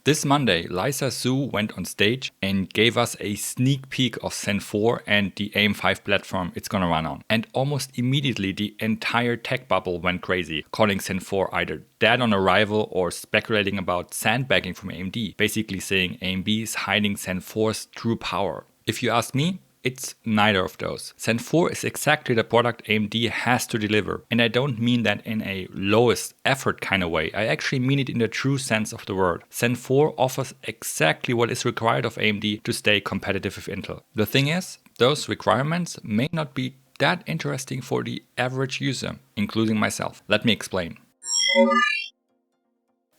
This Monday, Lisa Su went on stage and gave us a sneak peek of Zen 4 and the AM5 platform it's gonna run on. And almost immediately the entire tech bubble went crazy, calling Zen 4 either dead on arrival or speculating about sandbagging from AMD, basically saying AMD is hiding Zen 4's true power. If you ask me, it's neither of those. Zen 4 is exactly the product AMD has to deliver. And I don't mean that in a lowest effort kind of way. I actually mean it in the true sense of the word. Zen 4 offers exactly what is required of AMD to stay competitive with Intel. The thing is, those requirements may not be that interesting for the average user, including myself. Let me explain.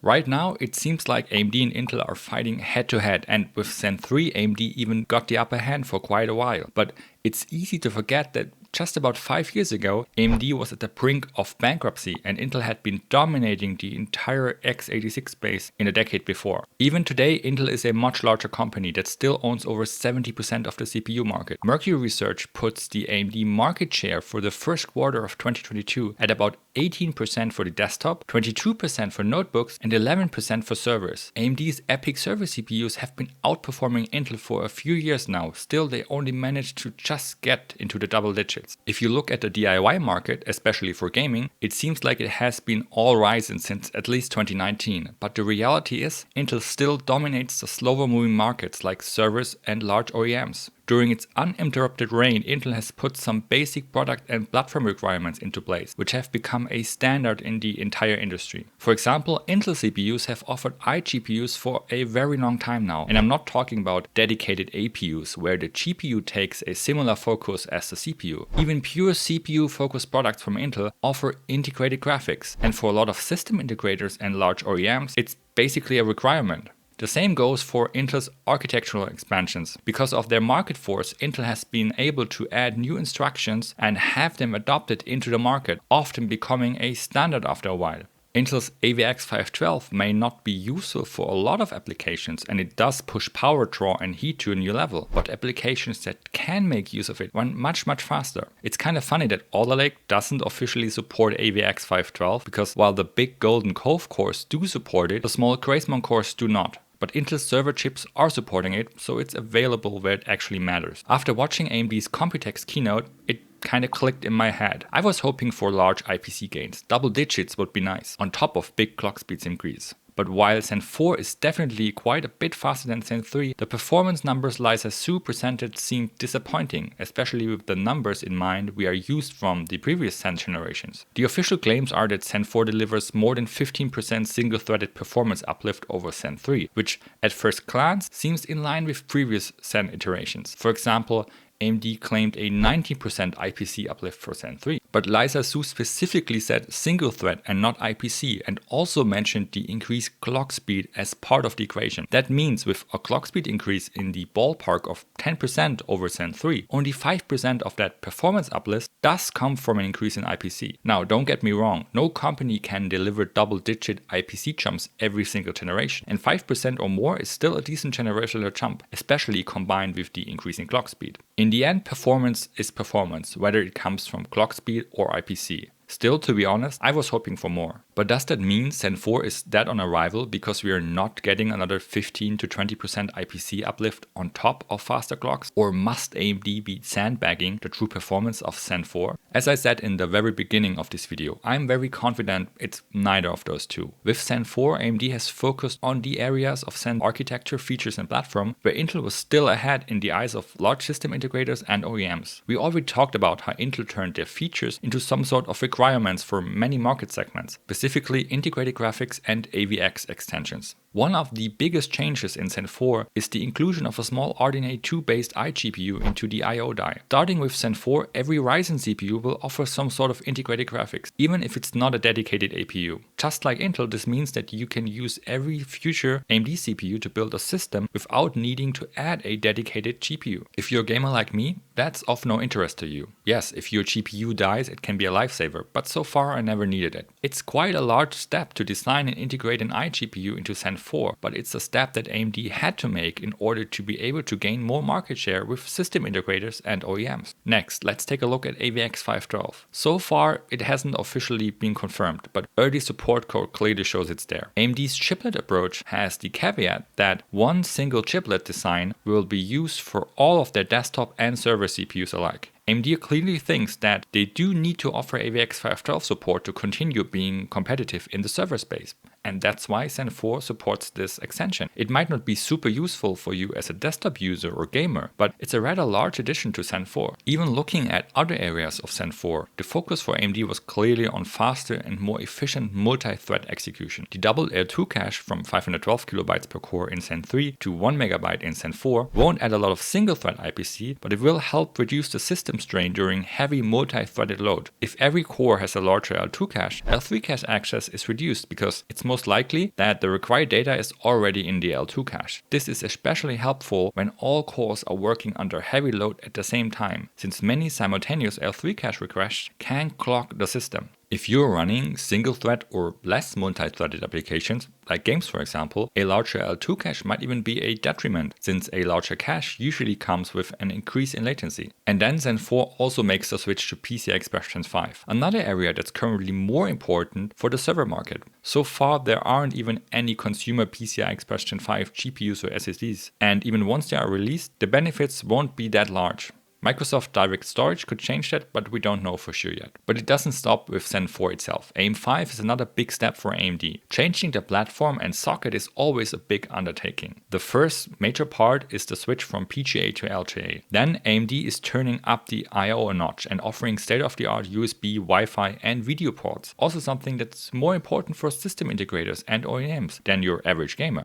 Right now, it seems like AMD and Intel are fighting head to head, and with Zen 3, AMD even got the upper hand for quite a while. But it's easy to forget that just about 5 years ago, AMD was at the brink of bankruptcy and Intel had been dominating the entire x86 space in a decade before. Even today, Intel is a much larger company that still owns over 70% of the CPU market. Mercury Research puts the AMD market share for the first quarter of 2022 at about 18% for the desktop, 22% for notebooks, and 11% for servers. AMD's EPYC server CPUs have been outperforming Intel for a few years now. Still, they only managed to just get into the double digits. If you look at the DIY market, especially for gaming, it seems like it has been all rising since at least 2019. But the reality is, Intel still dominates the slower moving markets like servers and large OEMs. During its uninterrupted reign, Intel has put some basic product and platform requirements into place, which have become a standard in the entire industry. For example, Intel CPUs have offered iGPUs for a very long time now, and I'm not talking about dedicated APUs, where the GPU takes a similar focus as the CPU. Even pure CPU-focused products from Intel offer integrated graphics, and for a lot of system integrators and large OEMs, it's basically a requirement. The same goes for Intel's architectural expansions. Because of their market force, Intel has been able to add new instructions and have them adopted into the market, often becoming a standard after a while. Intel's AVX512 may not be useful for a lot of applications, and it does push power draw and heat to a new level, but applications that can make use of it run much faster. It's kind of funny that Alder Lake doesn't officially support AVX512 because while the big Golden Cove cores do support it, the small Gracemont cores do not. But Intel's server chips are supporting it, so it's available where it actually matters. After watching AMD's Computex keynote, it kinda clicked in my head. I was hoping for large IPC gains. Double digits would be nice, on top of big clock speeds increase. But while Zen 4 is definitely quite a bit faster than Zen 3, the performance numbers Lisa Su presented seemed disappointing, especially with the numbers in mind we are used from the previous Zen generations. The official claims are that Zen 4 delivers more than 15% single-threaded performance uplift over Zen 3, which at first glance seems in line with previous Zen iterations. For example, AMD claimed a 90% IPC uplift for Zen 3, but Lisa Su specifically said single thread and not IPC, and also mentioned the increased clock speed as part of the equation. That means with a clock speed increase in the ballpark of 10% over Zen 3, only 5% of that performance uplift does come from an increase in IPC. Now, don't get me wrong, no company can deliver double-digit IPC jumps every single generation, and 5% or more is still a decent generational jump, especially combined with the increasing clock speed. In the end, performance is performance, whether it comes from clock speed or IPC. Still, to be honest, I was hoping for more. But does that mean Zen 4 is dead on arrival because we are not getting another 15 to 20% IPC uplift on top of faster clocks? Or must AMD be sandbagging the true performance of Zen 4? As I said in the very beginning of this video, I'm very confident it's neither of those two. With Zen 4, AMD has focused on the areas of Zen architecture, features and platform where Intel was still ahead in the eyes of large system integrators and OEMs. We already talked about how Intel turned their features into some sort of requirements for many market segments, specifically integrated graphics and AVX extensions. One of the biggest changes in Zen 4 is the inclusion of a small RDNA 2 based iGPU into the I/O die. Starting with Zen 4, every Ryzen CPU will offer some sort of integrated graphics, even if it's not a dedicated APU. Just like Intel, this means that you can use every future AMD CPU to build a system without needing to add a dedicated GPU. If you're a gamer like me, that's of no interest to you. Yes, if your GPU dies, it can be a lifesaver, but so far I never needed it. It's quite a large step to design and integrate an iGPU into Zen Zen 4, but it's a step that AMD had to make in order to be able to gain more market share with system integrators and OEMs. Next, let's take a look at AVX 512. So far, it hasn't officially been confirmed, but early support code clearly shows it's there. AMD's chiplet approach has the caveat that one single chiplet design will be used for all of their desktop and server CPUs alike. AMD clearly thinks that they do need to offer AVX 512 support to continue being competitive in the server space. And that's why Zen 4 supports this extension. It might not be super useful for you as a desktop user or gamer, but it's a rather large addition to Zen 4. Even looking at other areas of Zen 4, the focus for AMD was clearly on faster and more efficient multi-thread execution. The double L2 cache from 512 kilobytes per core in Zen 3 to 1 megabyte in Zen 4 won't add a lot of single-thread IPC, but it will help reduce the system strain during heavy multi-threaded load. If every core has a larger L2 cache, L3 cache access is reduced because it's most likely that the required data is already in the L2 cache. This is especially helpful when all cores are working under heavy load at the same time, since many simultaneous L3 cache requests can clog the system. If you're running single-thread or less multi-threaded applications, like games for example, a larger L2 cache might even be a detriment, since a larger cache usually comes with an increase in latency. And then Zen 4 also makes the switch to PCI Express Gen 5, another area that's currently more important for the server market. So far there aren't even any consumer PCI Express Gen 5 GPUs or SSDs, and even once they are released, the benefits won't be that large. Microsoft Direct Storage could change that, but we don't know for sure yet. But it doesn't stop with Zen 4 itself. AM5 is another big step for AMD. Changing the platform and socket is always a big undertaking. The first major part is the switch from PGA to LGA. Then AMD is turning up the I/O a notch and offering state-of-the-art USB, Wi-Fi and video ports. Also something that's more important for system integrators and OEMs than your average gamer.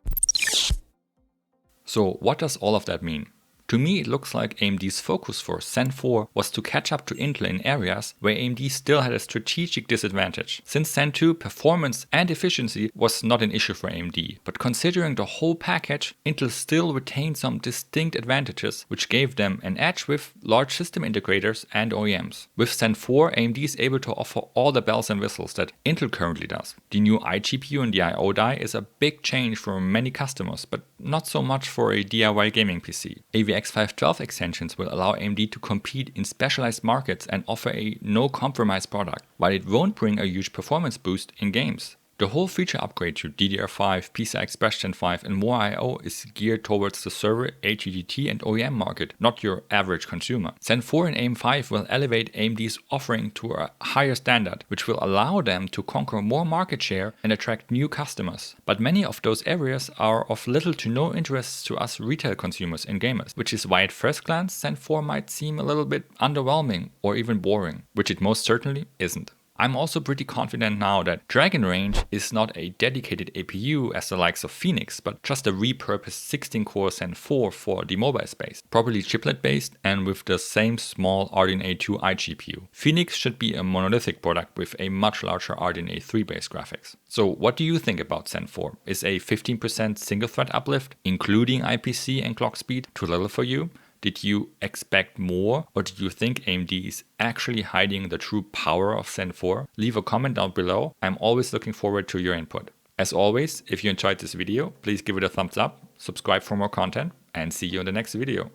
So what does all of that mean? To me, it looks like AMD's focus for Zen 4 was to catch up to Intel in areas where AMD still had a strategic disadvantage. Since Zen 2, performance and efficiency was not an issue for AMD, but considering the whole package, Intel still retained some distinct advantages which gave them an edge with large system integrators and OEMs. With Zen 4, AMD is able to offer all the bells and whistles that Intel currently does. The new iGPU and the I/O die is a big change for many customers, but not so much for a DIY gaming PC. AVX 512 extensions will allow AMD to compete in specialized markets and offer a no-compromise product, while it won't bring a huge performance boost in games. The whole feature upgrade to DDR5, PCI Express Gen 5 and more I/O is geared towards the server, HDD and OEM market, not your average consumer. Zen 4 and AM5 will elevate AMD's offering to a higher standard, which will allow them to conquer more market share and attract new customers. But many of those areas are of little to no interest to us retail consumers and gamers, which is why at first glance Zen 4 might seem a little bit underwhelming or even boring, which it most certainly isn't. I'm also pretty confident now that Dragon Range is not a dedicated APU as the likes of Phoenix, but just a repurposed 16-core Zen 4 for the mobile space, properly chiplet based and with the same small RDNA 2 iGPU. Phoenix should be a monolithic product with a much larger RDNA 3 based graphics. So what do you think about Zen 4? Is a 15% single thread uplift, including IPC and clock speed, too little for you? Did you expect more, or did you think AMD is actually hiding the true power of Zen 4? Leave a comment down below. I'm always looking forward to your input. As always, if you enjoyed this video, please give it a thumbs up, subscribe for more content, and see you in the next video.